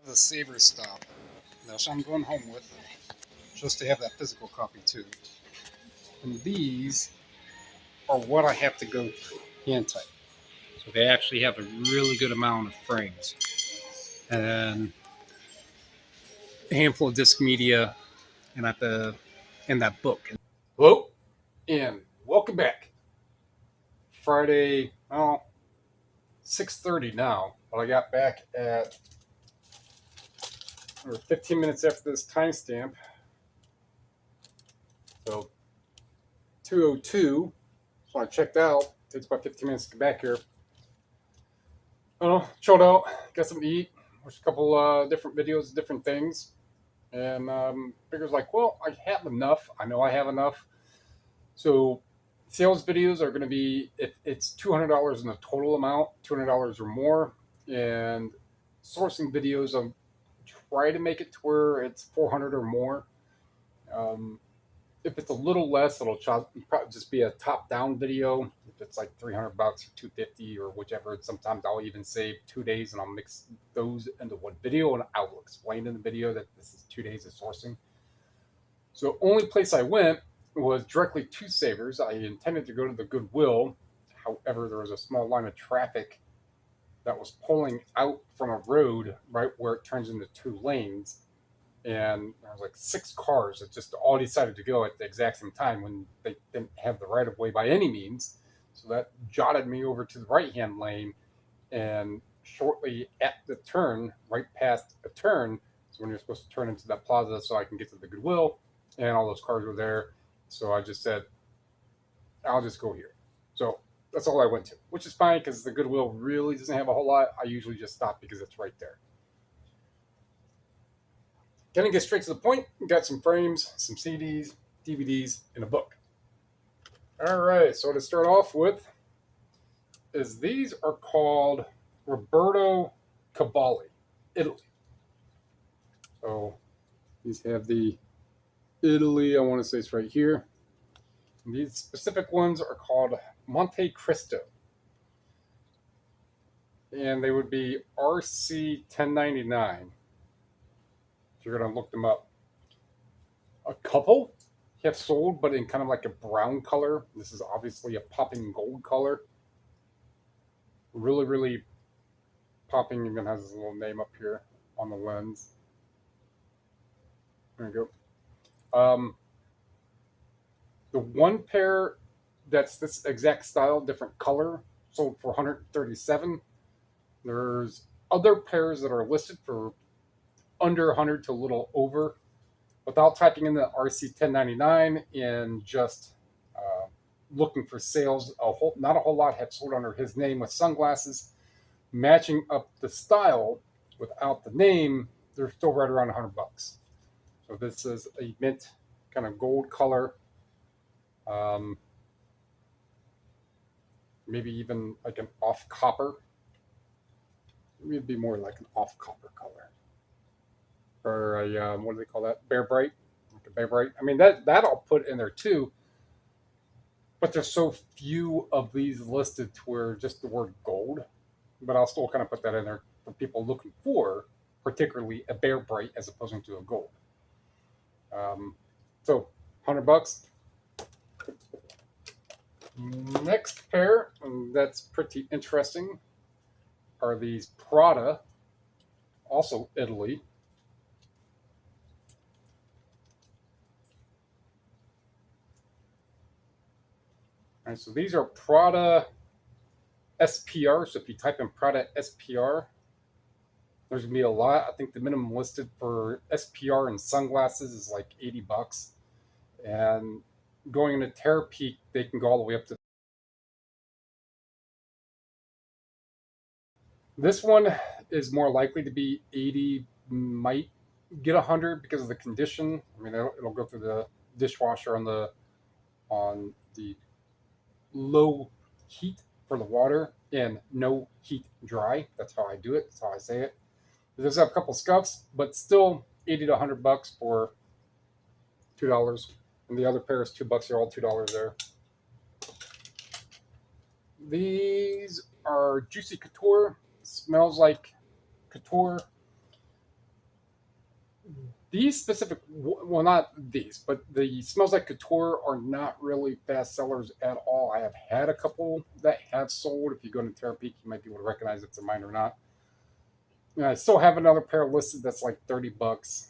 the Saver Stop. Which I'm going home with, just to have that physical copy too. And these are what I have to go hand type. So they actually have a really good amount of frames. And a handful of disc media and in that book. Hello and welcome back. Friday, 6:30 now, but I got back at 15 minutes after this timestamp. So 2:02. So I checked out. It takes about 15 minutes to get back here. Chilled out, got something to eat, watched a couple different videos, different things, and figures like, well, I have enough. I know I have enough. So sales videos are going to be, if it's $200 in the total amount, $200 or more, and sourcing videos, I'll try to make it to where it's $400 or more. If it's a little less, it'll probably just be a top-down video. If it's like $300 or $250 or whichever, sometimes I'll even save 2 days and I'll mix those into one video, and I'll explain in the video that this is 2 days of sourcing. So only place I went was directly to Savers. I intended to go to the Goodwill. However, there was a small line of traffic that was pulling out from a road right where it turns into 2 lanes. And there was like 6 cars that just all decided to go at the exact same time when they didn't have the right of way by any means. So that jotted me over to the right-hand lane, and shortly at the turn, right past a turn, so when you're supposed to turn into that plaza so I can get to the Goodwill, and all those cars were there. So I just said, I'll just go here. So that's all I went to, which is fine because the Goodwill really doesn't have a whole lot. I usually just stop because it's right there. Gonna get straight to the point. Got some frames, some CDs, DVDs, and a book. All right, so to start off with is these are called Roberto Cavalli, Italy. So these have the Italy, I want to say it's right here. And these specific ones are called Monte Cristo. And they would be RC 1099. You're going to look them up. A couple have sold, but in kind of like a brown color. This is obviously a popping gold color. Really, really popping. Even has his little name up here on the lens. There you go. The one pair that's this exact style, different color, sold for $137. There's other pairs that are listed for under 100 to a little over. Without typing in the RC 1099 and just looking for sales, not a whole lot have sold under his name with sunglasses. Matching up the style without the name, they're still right around $100. So this is a mint kind of gold color. Maybe even like an off copper. Maybe it'd be more like an off copper color. Or a, what do they call that? Bear Bright. Like a Bear Bright. I mean, that I'll put in there too. But there's so few of these listed to where just the word gold. But I'll still kind of put that in there for people looking for, particularly a Bear Bright as opposed to a gold. So $100. Next pair, and that's pretty interesting, are these Prada, also Italy. All right, so these are Prada SPR. So if you type in Prada SPR, there's gonna be a lot. I think the minimum listed for SPR and sunglasses is like $80, and going into Terra Peak, they can go all the way up to. This one is more likely to be 80, might get 100 because of the condition. I mean, it'll go through the dishwasher on the low heat for the water and no heat dry. That's how I do it. That's how I say it. It does have a couple scuffs, but still 80 to $100 for $2. And the other pair is $2. They're all $2 there. These are Juicy Couture. Smells like couture. These specific, well, not these, but the Smells Like Couture are not really fast sellers at all. I have had a couple that have sold. If you go to Terapeak, you might be able to recognize if they're mine or not. And I still have another pair listed that's like $30.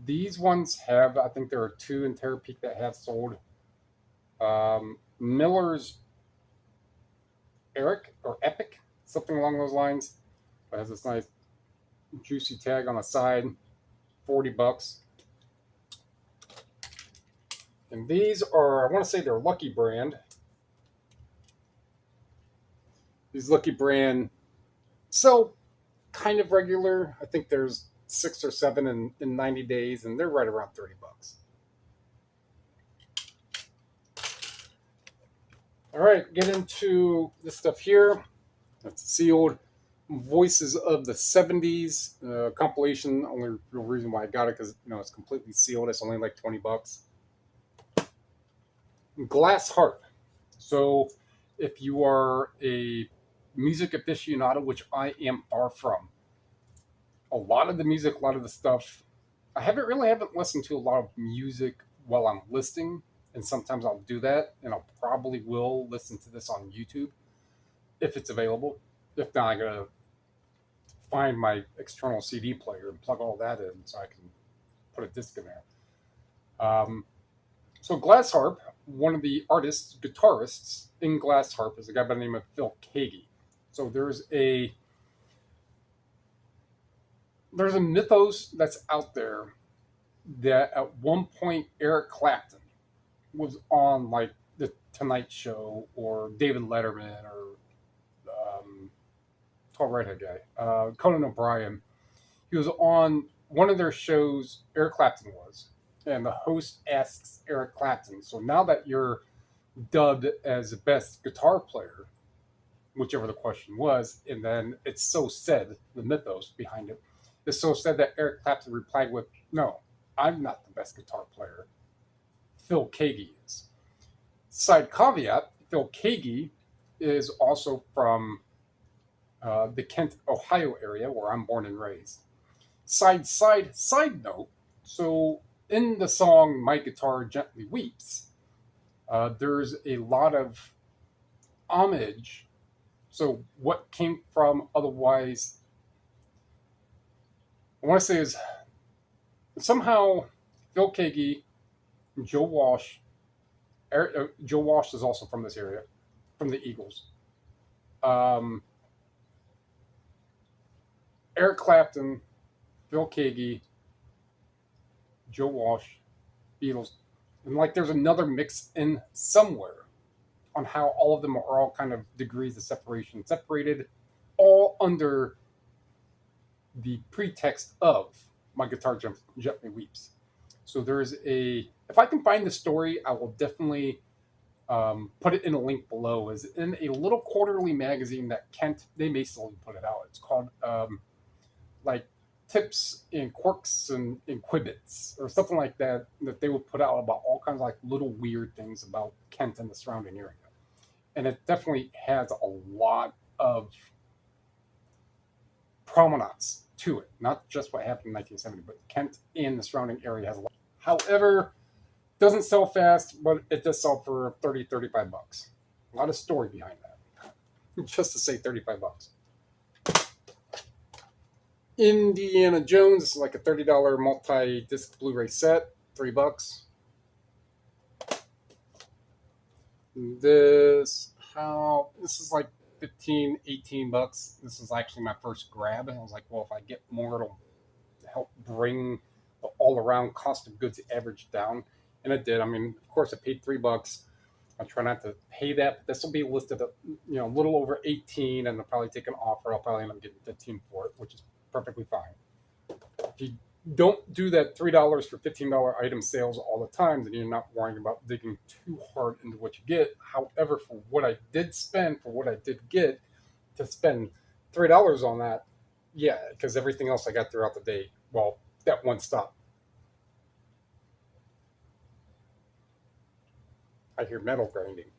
These ones have, I think there are two in Terapeak that have sold. Miller's Eric or Epic, something along those lines. It has this nice juicy tag on the side, $40. And these are, I want to say they're Lucky Brand. These Lucky Brand sell kind of regular. I think there's 6 or 7 in 90 days, and they're right around $30. All right, get into this stuff here. That's sealed Voices of the 70s compilation. Only real reason why I got it because it's completely sealed. It's only like $20. Glass harp. So if you are a music aficionado, which I am far from, a lot of the music, a lot of the stuff, I haven't listened to a lot of music while I'm listening, and sometimes I'll do that, and I'll probably will listen to this on YouTube if it's available. If not, I gotta find my external CD player and plug all that in so I can put a disc in there. So Glass Harp, one of the artists, guitarists in Glass Harp is a guy by the name of Phil Kagi. So there's a mythos that's out there that at one point Eric Clapton was on like the Tonight Show or David Letterman or tall redhead guy, Conan O'Brien. He was on one of their shows. Eric Clapton was, and the host asks Eric Clapton, "So now that you're dubbed as the best guitar player," whichever the question was, and then it's so said, the mythos behind it, it's so said that Eric Clapton replied with, "No, I'm not the best guitar player. Phil Kagi is." Side caveat, Phil Kagi is also from the Kent, Ohio area where I'm born and raised. Side note, so in the song My Guitar Gently Weeps, there's a lot of homage. So what came from otherwise, I want to say is somehow Phil Kagi, Joe Walsh, Joe Walsh is also from this area, from the Eagles. Eric Clapton, Phil Kagi, Joe Walsh, Beatles, and like there's another mix in somewhere on how all of them are all kind of degrees of separation, separated all under the pretext of My Guitar Gently Weeps. So there's if I can find the story, I will definitely put it in a link below. Is in a little quarterly magazine that Kent, they may still put it out. It's called like Tips and Quirks and Quibits or something like that they would put out about all kinds of like little weird things about Kent and the surrounding area. And it definitely has a lot of provenance to it, not just what happened in 1970, but Kent and the surrounding area has a lot. However, doesn't sell fast, but it does sell for $30-$35. A lot of story behind that. Just to say $35. Indiana Jones, this is like a $30 multi-disc Blu-ray set, $3. This is like $15-$18. This is actually my first grab, and I was like, well, if I get more, it'll help bring the all-around cost of goods average down, and it did. I mean, of course, I paid $3. I'll try not to pay that, but this will be listed at a little over 18, and I'll probably take an offer. I'll probably end up getting 15 for it, which is perfectly fine. If you don't do that $3 for $15 item sales all the time, then you're not worrying about digging too hard into what you get. However, for what I did spend, for what I did get, to spend $3 on that, yeah, because everything else I got throughout the day, well, that one stop. I hear metal grinding.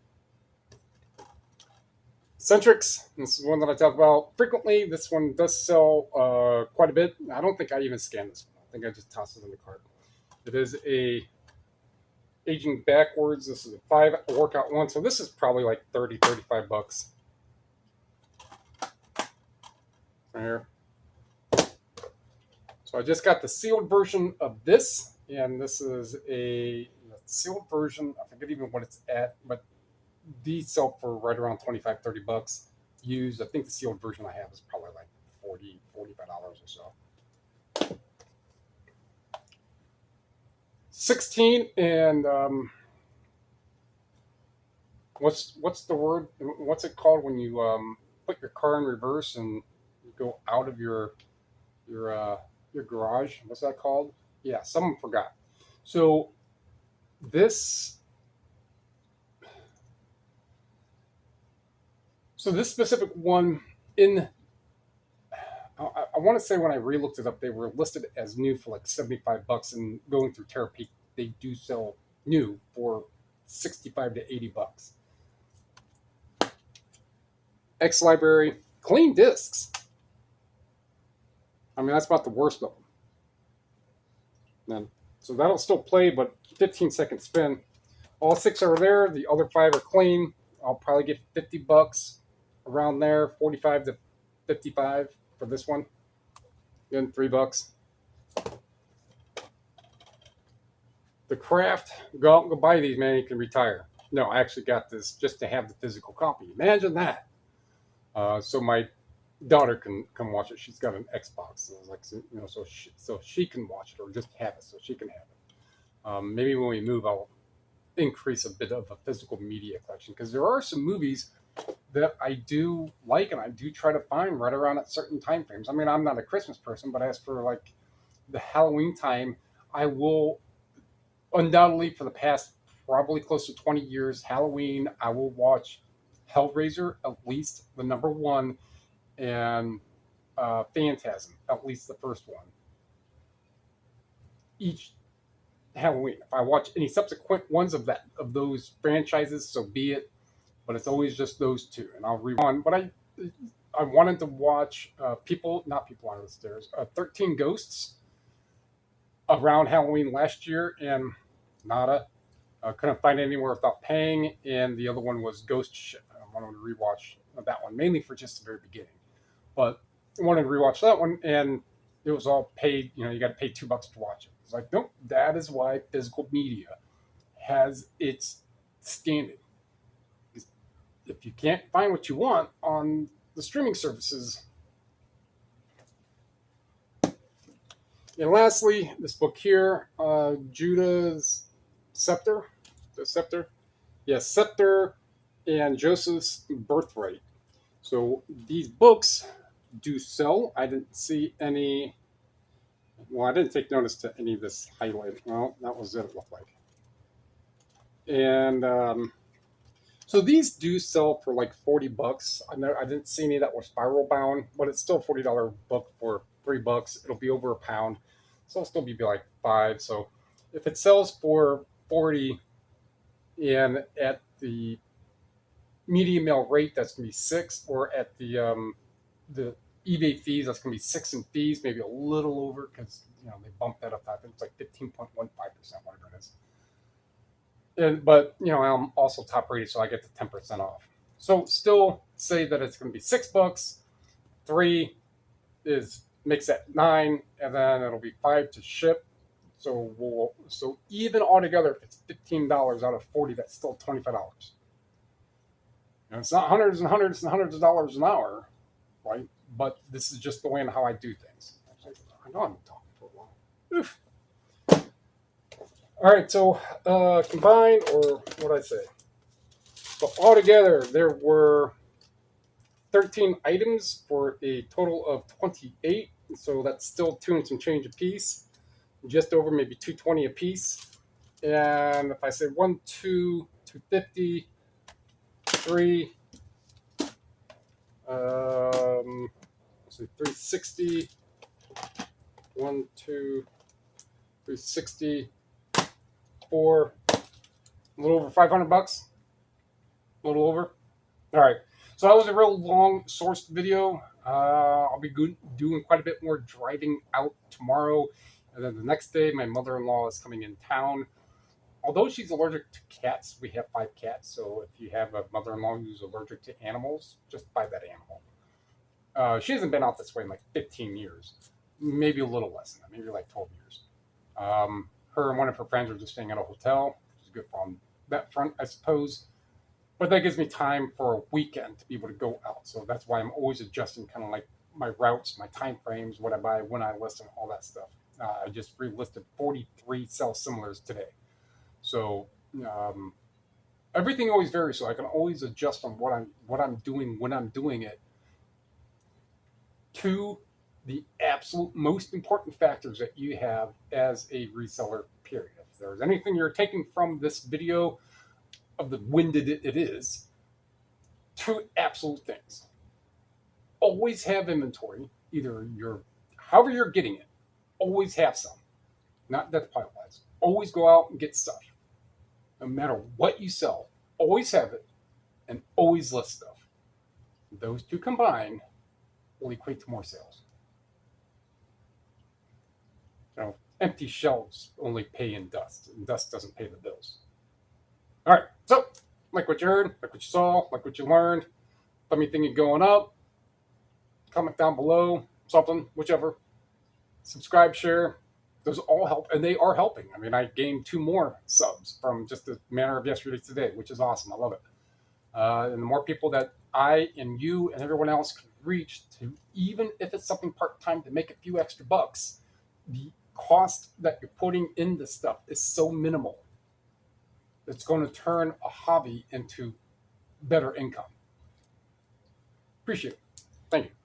Centrix, this is one that I talk about frequently. This one does sell quite a bit. I don't think I even scanned this one. I think I just tossed it in the cart. It is a aging backwards. This is a 5 workout one. So this is probably like 30, 35 bucks. Right here. So I just got the sealed version of this, and this is a sealed version. I forget even what it's at, but these sell for right around 25, 30 bucks used. I think the sealed version I have is probably like $40, $45 or so. 16 and what's the word? What's it called when you put your car in reverse and you go out of your garage? What's that called? Yeah, someone forgot. So this specific one I want to say when I re-looked it up, they were listed as new for like 75 bucks, and going through Terapeak, they do sell new for 65 to 80 bucks. X Library, clean discs. I mean, that's about the worst of them. And so that'll still play, but 15-second spin. All 6 are there. The other 5 are clean. I'll probably get 50 bucks around there, 45 to 55 for this one. Again, $3. The Craft, go buy these, man. You can retire. No, I actually got this just to have the physical copy. Imagine that. So my daughter can come watch it. She's got an Xbox, so like, so she can watch it, or just have it, so she can have it. Maybe when we move, I'll increase a bit of a physical media collection, because there are some movies that I do like and I do try to find right around at certain time frames. I mean, I'm not a Christmas person, but as for like the Halloween time, I will undoubtedly, for the past probably close to 20 years, Halloween, I will watch Hellraiser, at least the number 1, and Phantasm, at least the first one. Each Halloween. If I watch any subsequent ones of those franchises, so be it. But it's always just those 2, and I'll rewind. But I wanted to watch People Under the Stairs, 13 Ghosts around Halloween last year, and nada. Couldn't find it anywhere without paying. And the other one was Ghost Ship. I wanted to rewatch that one, mainly for just the very beginning. But I wanted to rewatch that one, and it was all paid. You got to pay $2 to watch it. It's like, nope, that is why physical media has its standing. If you can't find what you want on the streaming services. And lastly, this book here, Judah's Scepter. The Scepter? Yes, Scepter and Joseph's Birthright. So these books do sell. I didn't see any. Well, I didn't take notice to any of this highlighting. Well, that was it looked like. And so these do sell for like 40 bucks. I didn't see any that were spiral bound, but it's still a $40 book for $3. It'll be over £1. So it'll still be like 5. So if it sells for 40 and at the MediaMan rate, that's going to be 6, or at the eBay fees, that's going to be 6 in fees, maybe a little over, because they bumped that up. I think it's like 15.15%, whatever it is. But I'm also top rated, so I get the 10% off. So still say that it's going to be $6. 3 makes that 9, and then it'll be 5 to ship. So even altogether, if it's $15 out of 40, that's still $25. And it's not hundreds and hundreds and hundreds of dollars an hour, right? But this is just the way and how I do things. I know I'm talking for a while. Oof. All right, so combined, or what did I say? So altogether, there were 13 items for a total of 28. So that's still 2 and some change a piece. Just over maybe $2.20 a piece. And if I say 1, 2, 250, 3, let's see, 360, 1, 2, 360, 4, a little over 500 bucks. A little over. All right. So that was a real long sourced video. I'll be doing quite a bit more driving out tomorrow. And then the next day, my mother-in-law is coming in town. Although she's allergic to cats, we have 5 cats. So if you have a mother-in-law who's allergic to animals, just buy that animal. She hasn't been out this way in like 15 years, maybe a little less than that, maybe like 12 years. Her and one of her friends are just staying at a hotel, which is good on that front, I suppose. But that gives me time for a weekend to be able to go out. So that's why I'm always adjusting kind of like my routes, my time frames, what I buy, when I list, and all that stuff. I just relisted 43 sell similars today. So everything always varies. So I can always adjust on what I'm doing when I'm doing it to the absolute most important factors that you have as a reseller, period. If there's anything you're taking from this video of the winded it is, 2 absolute things. Always have inventory, either however you're getting it, always have some. Not that the pile-wise. Always go out and get stuff. No matter what you sell, always have it and always list stuff. Those 2 combined will equate to more sales. Empty shelves only pay in dust, and dust doesn't pay the bills. All right, so like what you heard, like what you saw, like what you learned. Let me think you're going up. Comment down below, something, whichever. Subscribe, share. Those all help, and they are helping. I mean, I gained 2 more subs from just the manner of yesterday to today, which is awesome. I love it. And the more people that I and you and everyone else can reach to, even if it's something part-time to make a few extra bucks, the cost that you're putting in this stuff is so minimal. It's going to turn a hobby into better income. Appreciate it. Thank you.